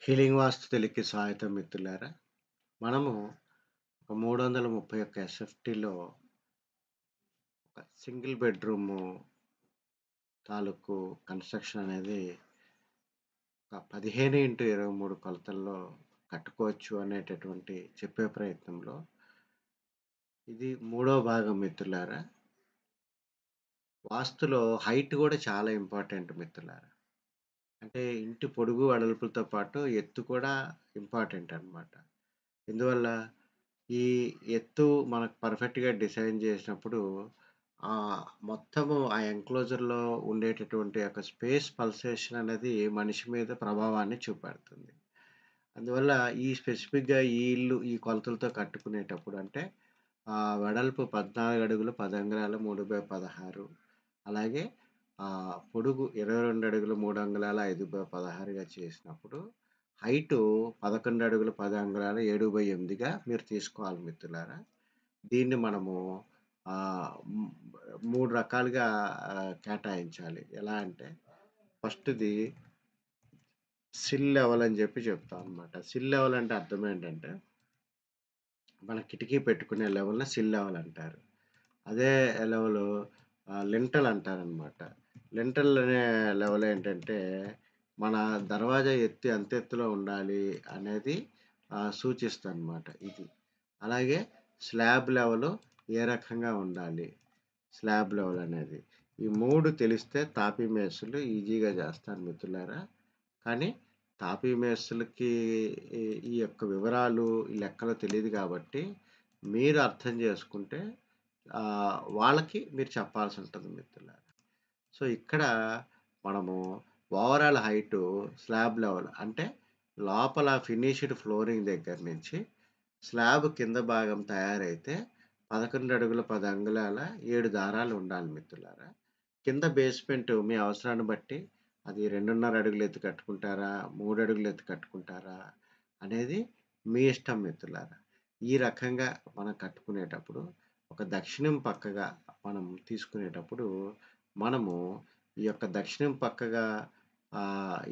Healing వాస్తు తెలికి స్వాగతం మిత్రులారా. మనము ఒక 331 ఎస్ఎఫ్టీలో ఒక సింగిల్ బెడ్‌రూము తాలూకు కన్‌స్ట్రక్షన్ అనేది ఒక 15x23 కొలతల్లో కట్టుకోవచ్చు అనేటటువంటి చెప్పే ప్రయత్నంలో ఇది మూడో భాగం మిత్రులారా. వాస్తులో హైట్ గూడా చాలా ఇంపార్టెంట్ మిత్రులారా. అంటే ఇంటి పొడుగు, వెడల్పులతో పాటు ఎత్తు కూడా ఇంపార్టెంట్ అన్నమాట. ఎందువల్ల? ఈ ఎత్తు మనకు పర్ఫెక్ట్‌గా డిజైన్ చేసినప్పుడు మొత్తము ఆ ఎంక్లోజర్‌లో ఉండేటటువంటి ఒక స్పేస్ పల్సేషన్ అనేది మనిషి మీద ప్రభావాన్ని చూపెడుతుంది. అందువల్ల ఈ స్పెసిఫిక్‌గా ఈ ఇల్లు ఈ కొలతలతో కట్టుకునేటప్పుడు అంటే వెడల్పు 14 అడుగులు 10 అంగుళాలు 3/16 అలాగే పొడుగు 22 అడుగులు 3 అంగుళాల 5/16గా చేసినప్పుడు హైటు 11 అడుగులు 10 అంగుళాలు 7/8గా మీరు తీసుకోవాలి మిత్రులారా. దీన్ని మనము ఆహ్, హ్మ్. 3 రకాలుగా కేటాయించాలి. ఎలా అంటే ఫస్ట్‌ది సిల్ లెవెల్ అని చెప్తాం అనమాట. సిల్ లెవెల్ అంటే అర్థం ఏంటంటే, మన కిటికీ పెట్టుకునే లెవెల్‌ని సిల్ లెవెల్ అంటారు. అదే లెవెలు లింటెల్ అంటారనమాట. లింటెల్ అనే లెవెల్ ఏంటంటే, మన దర్వాజా ఎత్తు ఎంత ఎత్తులో ఉండాలి అనేది సూచిస్తదనమాట ఇది. అలాగే స్లాబ్ లెవెలు ఏ రకంగా ఉండాలి, స్లాబ్ లెవెల్ అనేది. ఈ 3 తెలిస్తే తాపీ మేస్త్రులు ఈజీగా చేస్తారు మిత్రులారా. కానీ తాపీ మేస్త్రులకి ఈ ఈ యొక్క వివరాలు, ఈ లెక్కలు తెలీదు కాబట్టి మీరు అర్థం చేసుకుంటే వాళ్ళకి మీరు చెప్పాల్సి ఉంటుంది మిత్రులారా. సో, ఇక్కడ మనము ఓవరాల్ హైటు స్లాబ్ లెవెల్ అంటే లోపల ఫినిష్డ్ ఫ్లోరింగ్ దగ్గర నుంచి స్లాబ్ కింద భాగం తయారైతే 11 అడుగుల 10 అంగుళాల 7 దారాలు ఉండాలి మిత్రులారా. కింద బేస్‌మెంట్ మీ అవసరాన్ని బట్టి అది 2.5 అడుగులు ఎత్తు కట్టుకుంటారా? 3 అడుగులు ఎత్తు కట్టుకుంటారా? అనేది మీ ఇష్టం మిత్రులారా. ఈ రకంగా మనం కట్టుకునేటప్పుడు ఒక దక్షిణం పక్కగా మనం తీసుకునేటప్పుడు మనము ఈ యొక్క దక్షిణం పక్కగా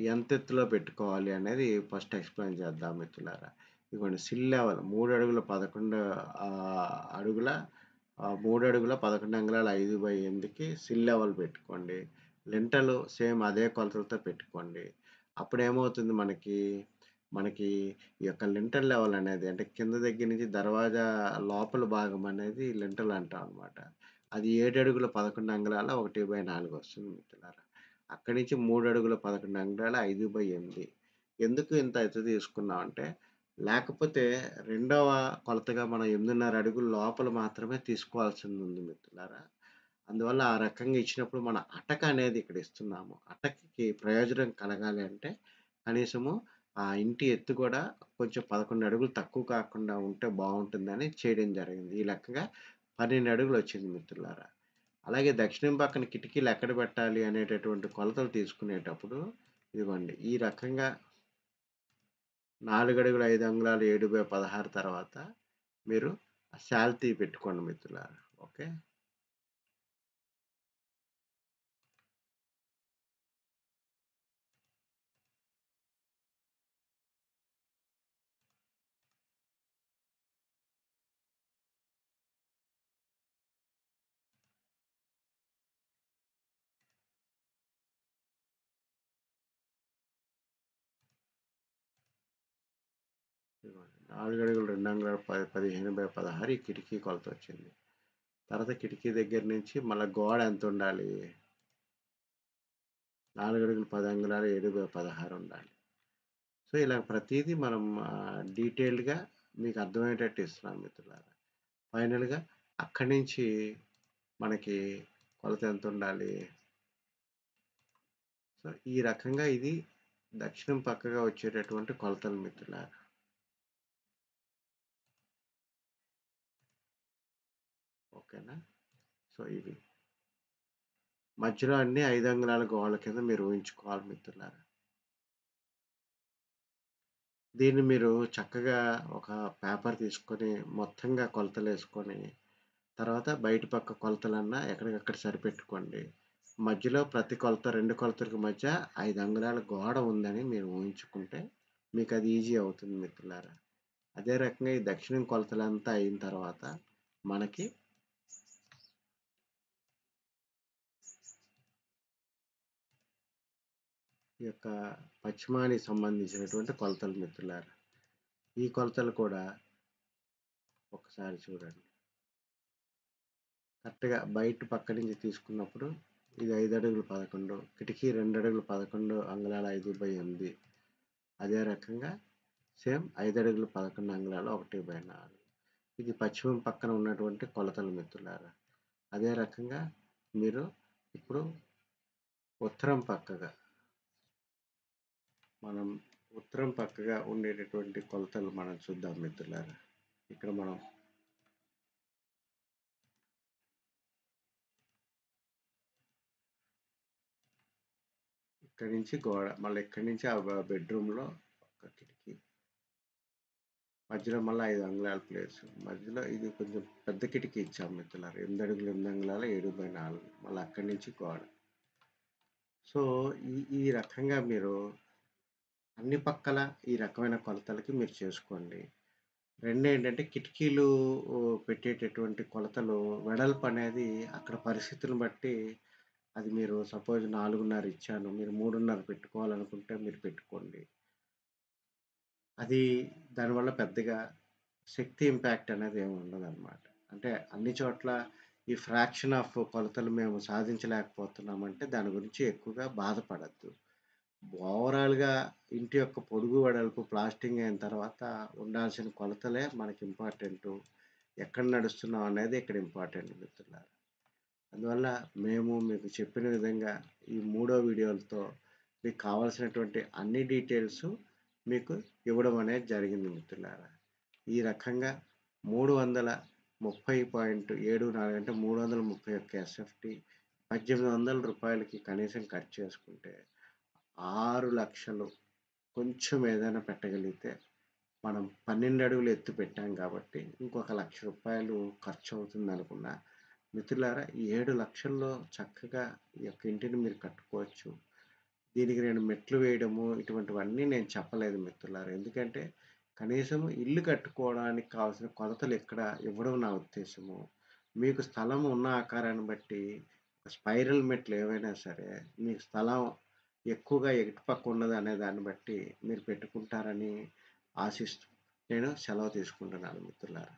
ఎంత ఎత్తులో పెట్టుకోవాలి అనేది ఫస్ట్ ఎక్స్‌ప్లెయిన్ చేద్దాం మిత్రులారా. ఇదిగోండి సిల్ లెవెల్ 3 అడుగుల 11 అడుగుల 3 అడుగుల 11 అంగుళాల 5/8కి సిల్ లెవెల్ పెట్టుకోండి. లింటెల్ సేమ్ అదే కొలతలతో పెట్టుకోండి. అప్పుడేమవుతుంది మనకి ఈ యొక్క లింటెల్ లెవెల్ అనేది అంటే కింద దగ్గర నుంచి దర్వాజా లోపల భాగం అనేది లింటెల్ అంటాం అనమాట. అది 7 అడుగుల 11 అంగుళాల 1/4 వస్తుంది మిత్రులారా. అక్కడి నుంచి 3 అడుగుల 11 అంగుళాల 5/8. ఎందుకు ఇంత ఎత్తు తీసుకున్నాం అంటే, లేకపోతే రెండవ కొలతగా మనం 8.5 అడుగుల లోపల మాత్రమే తీసుకోవాల్సిందుంది మిత్రులారా. అందువల్ల ఆ రకంగా ఇచ్చినప్పుడు మన అటక అనేది ఇక్కడ ఇస్తున్నాము. అటకకి ప్రయోజనం కలగాలి అంటే కనీసము ఆ ఇంటి ఎత్తు కూడా కొంచెం 11 అడుగులు తక్కువ కాకుండా ఉంటే బావుంటుందని చేయడం జరిగింది. ఈ లెక్కగా 12 అడుగులొచ్చింది మిత్రులారా. అలాగే దక్షిణం పక్కన కిటికీలు ఎక్కడ పెట్టాలి అనేటటువంటి కొలతలు తీసుకునేటప్పుడు ఇదిగోండి ఈ రకంగా 4 అడుగుల 5 అంగుళాలు 7/16 తర్వాత మీరు శాల్తీ పెట్టుకోండి మిత్రులారా. ఓకే. ఇదిగోండి 4 అడుగులు 2 అంగుళాలు 15/16 ఈ కిటికీ కొలతొచ్చింది. తర్వాత కిటికీ దగ్గర నుంచి మళ్ళా గోడ ఎంతుండాలి? 4 అడుగులు 10 అంగుళాలు 7/16 ఉండాలి. సో, ఇలా ప్రతీదీ మనం డీటెయిల్డ్‌గా మీకు అర్థమయ్యేటట్టు ఇస్తున్నాను మిత్రులారా. ఫైనల్‌గా అక్కడి నుంచి మనకి కొలత ఎంతుండాలి? సో, ఈ రకంగా ఇది దక్షిణం పక్కగా వచ్చేటటువంటి కొలతలు మిత్రులారా. ఓకేనా? సో, ఇవి. మధ్యలో అన్నీ 5 అంగుళాల గోడల కింద మీరు ఊహించుకోవాలి మిత్రులారా. దీన్ని మీరు చక్కగా ఒక పేపర్ తీసుకొని మొత్తంగా కొలతలేసుకొని, తర్వాత బయట పక్క కొలతలన్నా ఎక్కడికక్కడ సరిపెట్టుకోండి. మధ్యలో ప్రతి కొలత 2 కొలతలకు మధ్య 5 అంగుళాల గోడ ఉందని మీరు ఊహించుకుంటే మీకది ఈజీ అవుతుంది మిత్రులారా. అదే రకంగా ఈ దక్షిణం కొలతలంతా అయిన తర్వాత మనకి ఈ యొక్క పశ్చిమానికి సంబంధించినటువంటి కొలతలు మిత్రులారా. ఈ కొలతలు కూడా ఒకసారి చూడండి. కరెక్ట్‌గా బయట పక్క నుంచి తీసుకున్నప్పుడు ఇది 5 అడుగులు 11, కిటికీ 2 అడుగులు 11 అంగుళాల 5/8. అదే రకంగా సేమ్ 5 అడుగులు 11 అంగుళాల 1/4. ఇది పశ్చిమం పక్కన ఉన్నటువంటి కొలతలు మిత్రులారా. అదే రకంగా మీరు ఇప్పుడు ఉత్తరం పక్కగా ఉండేటటువంటి కొలతలు మనం చూద్దాం మిత్రులారా. ఇక్కడ మనం ఇక్కడి నుంచి గోడ, మళ్ళీ ఇక్కడి నుంచి ఆ బెడ్రూమ్లో ఒక కిటికీ, మధ్యలో మళ్ళీ 5 అంగుళాల ప్లేస్, మధ్యలో ఇది కొంచెం పెద్ద కిటికీ ఇచ్చాం మిత్రులారా. 8 అడుగులు 8 అంగుళాల 7/4, మళ్ళీ అక్కడి నుంచి గోడ. సో ఈ రకంగా మీరు అన్ని పక్కల ఈ రకమైన కొలతలకి మీరు చేసుకోండి. రెండేంటంటే కిటికీలు పెట్టేటటువంటి కొలతలు వెడల్పు అనేది అక్కడ పరిస్థితిని బట్టి అది మీరు సపోజ్ 4.5 ఇచ్చాను, మీరు 3.5 పెట్టుకోవాలనుకుంటే మీరు పెట్టుకోండి. అది దానివల్ల పెద్దగా శక్తి ఇంపాక్ట్ అనేది ఏమి ఉండదనమాట. అంటే అన్ని చోట్ల ఈ ఫ్రాక్షన్ ఆఫ్ కొలతలు మేము సాధించలేకపోతున్నామంటే దాని గురించి ఎక్కువగా బాధపడొద్దు. ఓవరాల్‌గా ఇంటి యొక్క పొడుగు, వెడల్పు ప్లాస్టింగ్ అయిన తర్వాత ఉండాల్సిన కొలతలే మనకి ఇంపార్టెంటు. ఎక్కడ నడుస్తున్నాం అనేది ఇక్కడ ఇంపార్టెంట్ మిత్రులారా. అందువల్ల మేము మీకు చెప్పిన విధంగా ఈ మూడో వీడియోలతో మీకు కావాల్సినటువంటి అన్ని డీటెయిల్స్ మీకు ఇవ్వడం అనేది జరిగింది మిత్రులారా. ఈ రకంగా 330.74 అంటే 331 ఎస్ఎఫ్టీ రూ. 1800కి కనీసం ఖర్చు చేసుకుంటే 6,00,000 కొంచెం ఏదైనా పెట్టగలిగితే, మనం 12 అడుగులు ఎత్తు పెట్టాం కాబట్టి ఇంకొక రూ. 1,00,000 ఖర్చు అవుతుందనుకున్నా, మిత్రులారా ఈ 7,00,000లో చక్కగా ఈ యొక్క ఇంటిని మీరు కట్టుకోవచ్చు. దీనికి నేను మెట్లు వేయడము ఇటువంటివన్నీ నేను చెప్పలేదు మిత్రులారా. ఎందుకంటే కనీసం ఇల్లు కట్టుకోవడానికి కావాల్సిన కొలతలు ఇక్కడ ఇవ్వడం నా ఉద్దేశము. మీకు స్థలం ఉన్న ఆకారాన్ని బట్టి స్పైరల్ మెట్లు ఏవైనా సరే మీకు స్థలం ఎక్కువగా ఎటు పక్క ఉన్నది అనే దాన్ని బట్టి మీరు పెట్టుకుంటారని ఆశిస్తూ నేను సెలవు తీసుకుంటున్నాను మిత్రులారా.